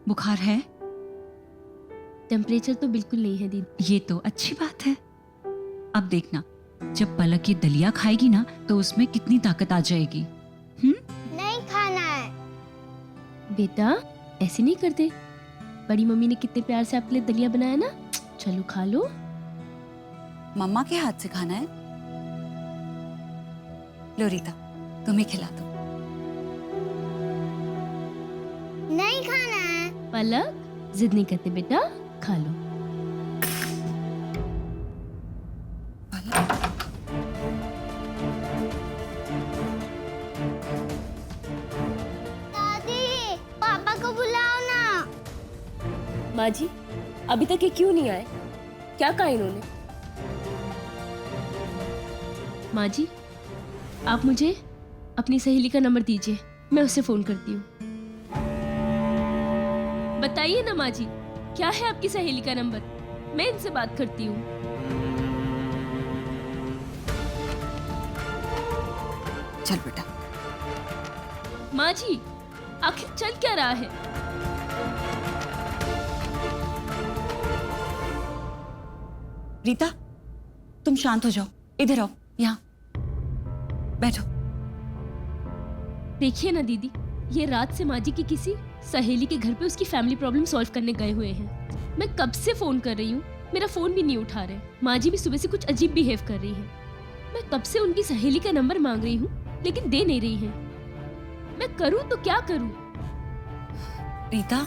बुखार है? टेम्परेचर तो बिल्कुल नहीं है दीदी। ये तो अच्छी बात है। अब देखना, जब पलक ये दलिया खाएगी ना तो उसमें कितनी ताकत आ जाएगी। नहीं खाना है। बेटा ऐसे नहीं करते, बड़ी मम्मी ने कितने प्यार से आपके लिए दलिया बनाया ना, चलो खा लो। मम्मा के हाथ से खाना है। लो रीता, तुम्हें खिला दो। नहीं खाना है। पलक जिद नहीं करते बेटा, खा लो। दादी पापा को बुलाओ ना। माँ जी अभी तक ये क्यों नहीं आए? क्या कहा इन्होंने? माँ जी आप मुझे अपनी सहेली का नंबर दीजिए, मैं उससे फोन करती हूँ। बताइए ना माँ जी, क्या है आपकी सहेली का नंबर? मैं इनसे बात करती हूँ। चल बेटा। माँ जी आखिर चल क्या रहा है? रीता तुम शांत हो जाओ, इधर आओ, यहाँ बैठो। देखिए ना दीदी, ये रात से माँ जी की किसी सहेली के घर पे उसकी फैमिली प्रॉब्लम सॉल्व करने गए हुए हैं। मैं कब से फोन कर रही हूँ, मेरा फोन भी नहीं उठा रहे। माँ जी भी सुबह से कुछ अजीब बिहेव कर रही है। मैं कब से उनकी सहेली का नंबर मांग रही हूँ लेकिन दे नहीं रही है। मैं करूँ तो क्या करूँ? रीता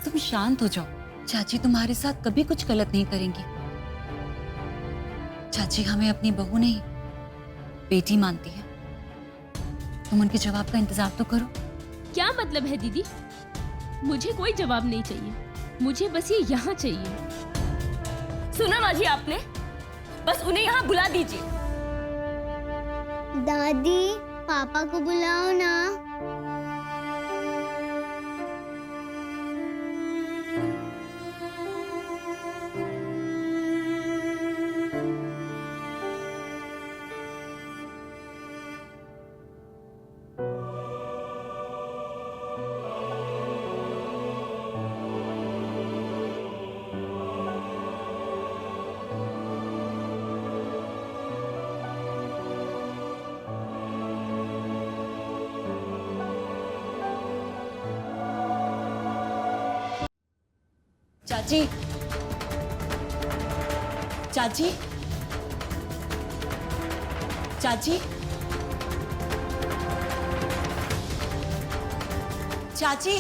तुम शांत हो जाओ, चाची तुम्हारे साथ कभी कुछ गलत नहीं करेंगी। चाची हमें अपनी बहू नहीं बेटी मानती है। तुम उनके जवाब का इंतजार तो करो। क्या मतलब है दीदी? मुझे कोई जवाब नहीं चाहिए, मुझे बस ये यहाँ चाहिए। सुना माँ जी आपने? बस उन्हें यहाँ बुला दीजिए। दादी पापा को बुलाओ ना। चाची, चाची, चाची, चाची,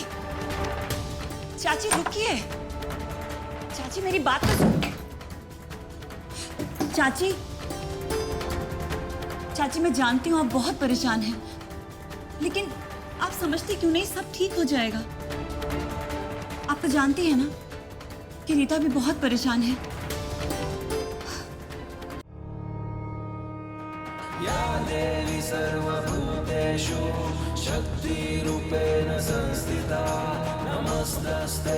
चाची रुकिए। चाची मेरी बात तो सुन। चाची, चाची मैं जानती हूँ आप बहुत परेशान हैं, लेकिन आप समझते क्यों नहीं? सब ठीक हो जाएगा। आप तो जानती हैं ना कि रीता भी बहुत परेशान है। या देवी सर्वभूतेषु शक्तिरूपेण संस्थिता नमस्तस्ते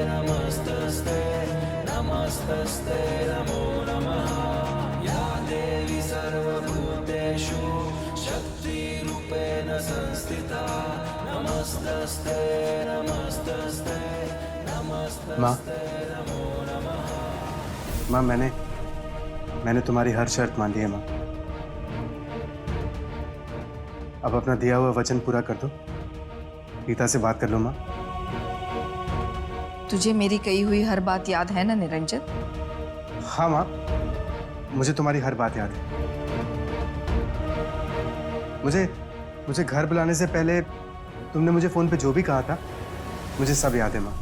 नमस्तस्ते नमस्तस्ते नमो नमः। या देवी सर्वभूतेषु शक्तिरूपेण संस्थिता नमस्तस्ते नमस्तस्ते नमस्तस्ते नमो नमः। माँ मैंने तुम्हारी हर शर्त मान ली है माँ। अब अपना दिया हुआ वचन पूरा कर दो। रीता से बात कर लो माँ। तुझे मेरी कही हुई हर बात याद है ना निरंजन? हाँ माँ, मुझे तुम्हारी हर बात याद है। मुझे घर बुलाने से पहले तुमने मुझे फोन पे जो भी कहा था मुझे सब याद है माँ।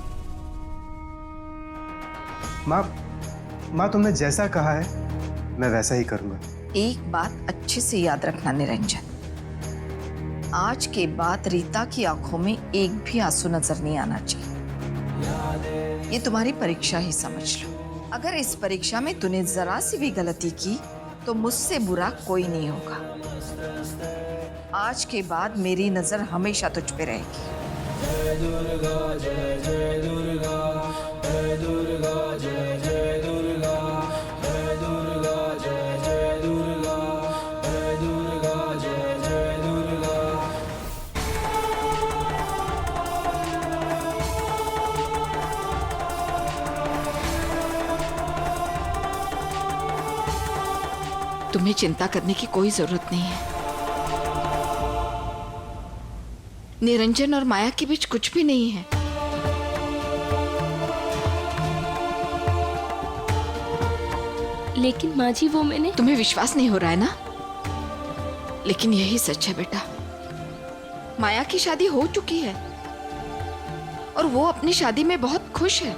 माँ तुमने जैसा कहा है मैं वैसा ही करूंगा। एक बात अच्छे से याद रखना निरंजन, आज के बाद रीता की आंखों में एक भी आंसू नजर नहीं आना चाहिए। ये तुम्हारी परीक्षा ही समझ लो। अगर इस परीक्षा में तूने जरा सी भी गलती की तो मुझसे बुरा कोई नहीं होगा। आज के बाद मेरी नजर हमेशा तुझ पे रहेगी। जय दुर्गा जय जय दुर्गा, जय दुर्गा जय जय दुर्गा, जय दुर्गा जय जय दुर्गा, जय दुर्गा जय जय दुर्गा। तुम्हें चिंता करने की कोई जरूरत नहीं है। निरंजन और माया के बीच कुछ भी नहीं है। लेकिन माँ जी वो मैंने तुम्हें विश्वास नहीं हो रहा है ना? लेकिन यही सच है बेटा। माया की शादी हो चुकी है और वो अपनी शादी में बहुत खुश है।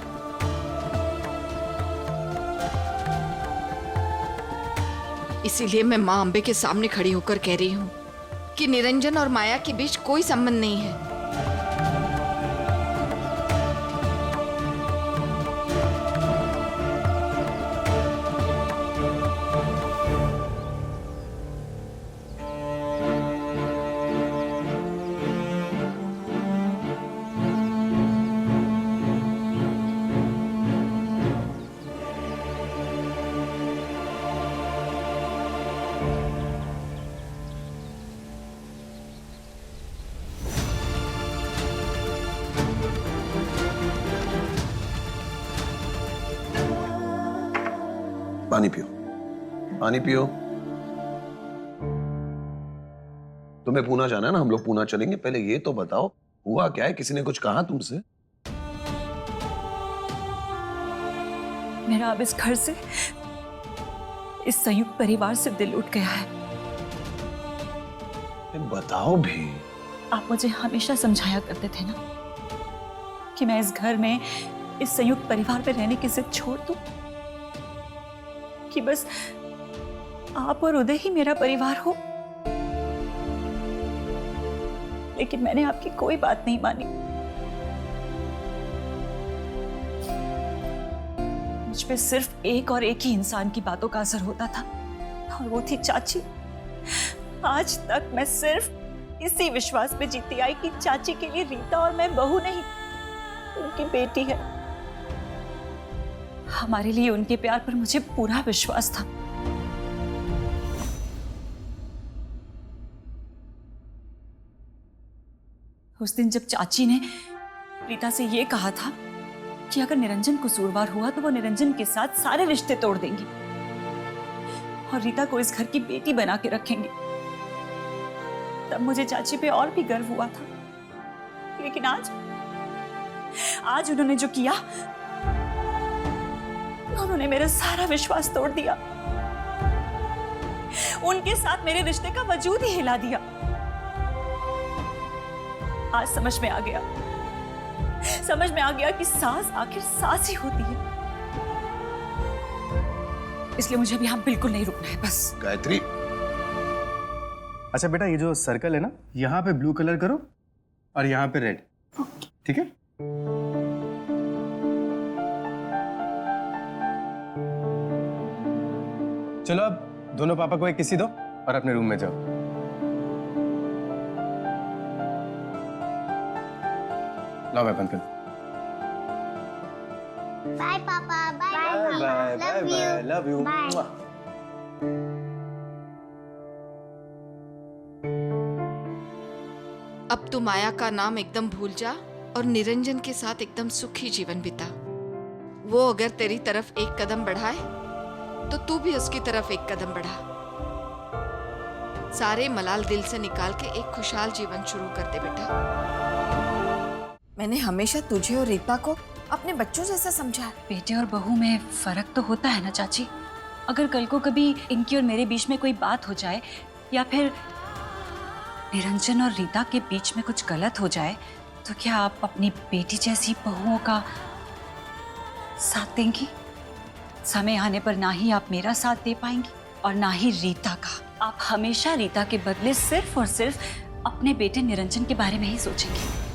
इसीलिए मैं माँ अम्बे के सामने खड़ी होकर कह रही हूँ कि निरंजन और माया के बीच कोई संबंध नहीं है। पानी पियो, पानी पियो। तुम्हें पूना जाना है ना? हम लोग पूना चलेंगे। पहले ये तो बताओ हुआ क्या है? किसी ने कुछ कहा तुमसे? मेरा अब इस घर से, इस संयुक्त परिवार से दिल उठ गया है। बताओ भी। आप मुझे हमेशा समझाया करते थे ना कि मैं इस घर में, इस संयुक्त परिवार में रहने की जिद छोड़ दूं, कि बस आप और उदय ही मेरा परिवार हो। लेकिन मैंने आपकी कोई बात नहीं मानी। मुझ पे सिर्फ एक और एक ही इंसान की बातों का असर होता था, और वो थी चाची। आज तक मैं सिर्फ इसी विश्वास पे जीती आई कि चाची के लिए रीता और मैं बहू नहीं, उनकी बेटी है। हमारे लिए उनके प्यार पर मुझे पूरा विश्वास था। उस दिन जब चाची ने रीता से यह कहा था कि अगर निरंजन कसूरवार हुआ तो वो निरंजन के साथ सारे रिश्ते तोड़ देंगी और रीता को इस घर की बेटी बना के रखेंगे, तब मुझे चाची पे और भी गर्व हुआ था। लेकिन आज उन्होंने जो किया, उन्होंने मेरा सारा विश्वास तोड़ दिया। उनके साथ मेरे रिश्ते का वजूद ही हिला दिया। आज समझ में आ गया कि सास आखिर सास ही होती है। इसलिए मुझे अब यहाँ बिल्कुल नहीं रुकना है, बस। गायत्री। अच्छा बेटा, ये जो सर्कल है ना, यहाँ पे ब्लू कलर करो और यहाँ पे रेड। ठीक है? चलो अब दोनों पापा को एक किसी दो और अपने रूम में जाओ। लो मैं बंद कर। बाय पापा, बाय बाय, लव यू। अब तू माया का नाम एकदम भूल जा और निरंजन के साथ एकदम सुखी जीवन बिता। वो अगर तेरी तरफ एक कदम बढ़ाए तो तू भी उसकी तरफ एक कदम बढ़ा। सारे मलाल दिल से निकाल के एक खुशहाल जीवन शुरू कर दे बेटा। मैंने हमेशा तुझे और रीता को अपने बच्चों जैसा समझा है। बेटे और बहू में फर्क तो होता है ना चाची। अगर कल को कभी इनकी और मेरे बीच में कोई बात हो जाए, या फिर निरंजन और रीता के बीच में कुछ गलत हो जाए, तो क्या आप अपनी बेटी जैसी बहुओं का साथ देंगी? समय आने पर ना ही आप मेरा साथ दे पाएंगी और ना ही रीता का। आप हमेशा रीता के बदले सिर्फ और सिर्फ अपने बेटे निरंजन के बारे में ही सोचेंगे।